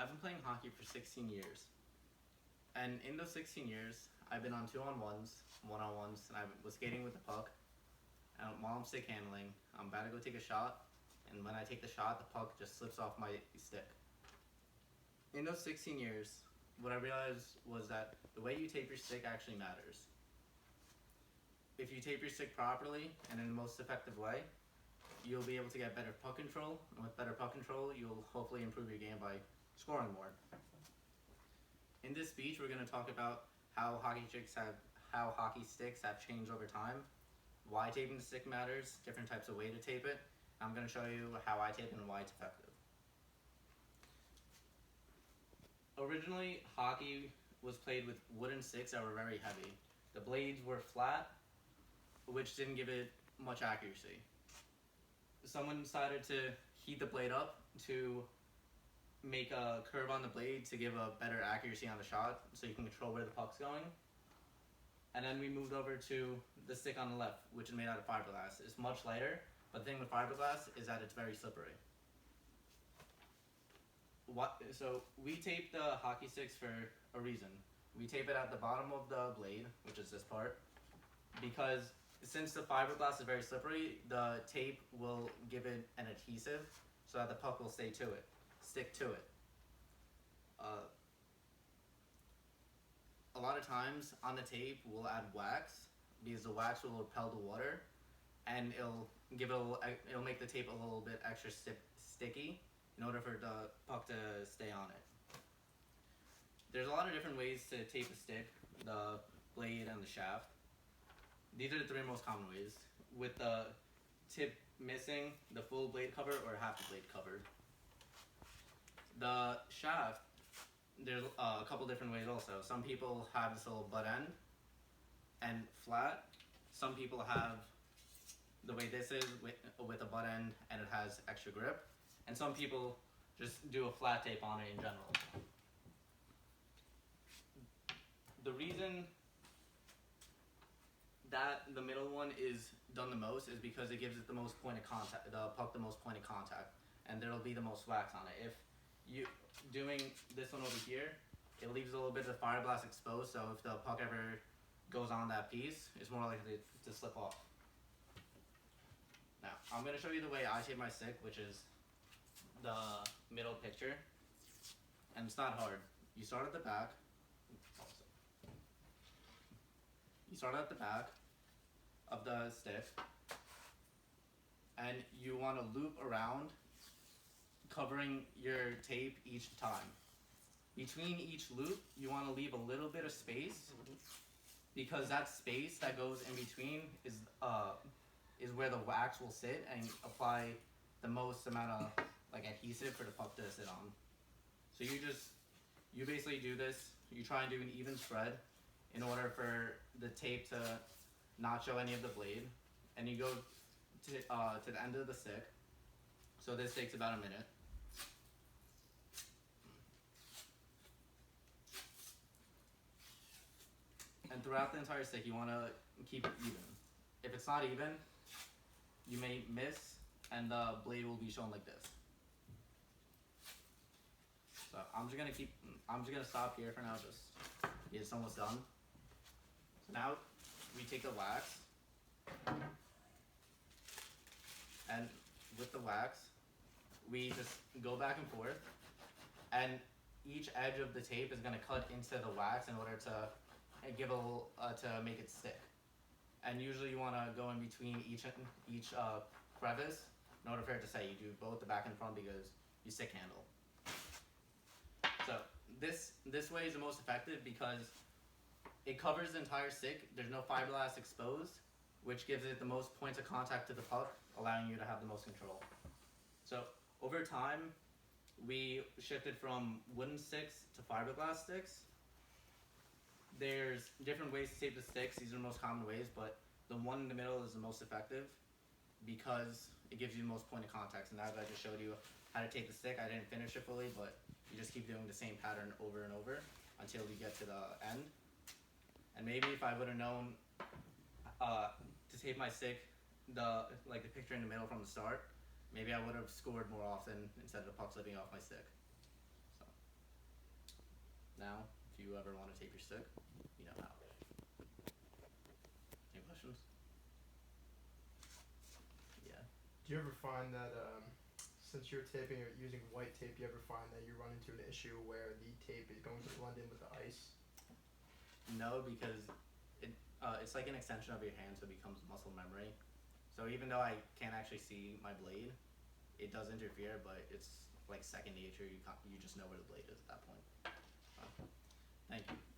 I've been playing hockey for 16 years. And in those 16 years, I've been on 2-on-1s, 1-on-1s, and I was skating with the puck. And while I'm stick handling, I'm about to go take a shot. And when I take the shot, the puck just slips off my stick. In those 16 years, what I realized was that the way you tape your stick actually matters. If you tape your stick properly and in the most effective way, you'll be able to get better puck control. And with better puck control, you'll hopefully improve your game by scoring more. In this speech, we're going to talk about how hockey sticks have changed over time, why taping the stick matters, different types of way to tape it. I'm going to show you how I tape it and why it's effective. Originally, hockey was played with wooden sticks that were very heavy. The blades were flat, which didn't give it much accuracy. Someone decided to heat the blade up to make a curve on the blade to give a better accuracy on the shot so you can control where the puck's going. And then we moved over to the stick on the left, which is made out of fiberglass. It's much lighter, but the thing with fiberglass is that it's very slippery. So we tape the hockey sticks for a reason. We tape it at the bottom of the blade, which is this part, because since the fiberglass is very slippery, the tape will give it an adhesive so that the puck will stick to it. A lot of times on the tape we'll add wax because the wax will repel the water and it'll make the tape a little bit extra sticky in order for the puck to stay on it. There's a lot of different ways to tape a stick, the blade and the shaft. These are the three most common ways, with the tip missing, the full blade cover, or half the blade covered. The shaft, there's a couple different ways also. Some people have this little butt end and flat. Some people have the way this is with a butt end and it has extra grip. And some people just do a flat tape on it in general. The reason that the middle one is done the most is because it gives it the most point of contact, the puck the most point of contact, and there'll be the most wax on it. If you doing this one over here, it leaves a little bit of fiberglass exposed, so if the puck ever goes on that piece, it's more likely to slip off. Now, I'm going to show you the way I tape my stick, which is the middle picture, and it's not hard. You start at the back. You start at the back of the stick, and you want to loop around, covering your tape each time. Between each loop, you want to leave a little bit of space, because that space that goes in between is where the wax will sit and apply the most amount of adhesive for the puck to sit on. So you basically do this. You try and do an even spread in order for the tape to not show any of the blade, and you go to the end of the stick. So this takes about a minute. And throughout the entire stick, you want to keep it even. If it's not even, you may miss, and the blade will be shown like this. So I'm just gonna stop here for now. Just it's almost done. So now we take the wax, and with the wax, we just go back and forth, and each edge of the tape is gonna cut into the wax in order to give a little to make it stick. And usually you want to go in between each crevice in order for it to stay. You do both the back and front because you stick handle. So this way is the most effective because it covers the entire stick. There's no fiberglass exposed, which gives it the most points of contact to the puck, allowing you to have the most control. So over time, we shifted from wooden sticks to fiberglass sticks. There's different ways to tape the sticks. These are the most common ways, but the one in the middle is the most effective because it gives you the most point of contact. And now that I just showed you how to tape the stick, I didn't finish it fully, but you just keep doing the same pattern over and over until you get to the end. And maybe if I would have known to tape my stick, the picture in the middle from the start, maybe I would have scored more often instead of the puck slipping off my stick. So now, if you ever want to tape your stick, you know how. Any questions? Yeah. Do you ever find that since you're taping or using white tape, do you ever find that you run into an issue where the tape is going to blend in with the ice? No, because it's like an extension of your hand, so it becomes muscle memory. So even though I can't actually see my blade, it does interfere, but it's like second nature. You just know where the blade is at that point. Thank you.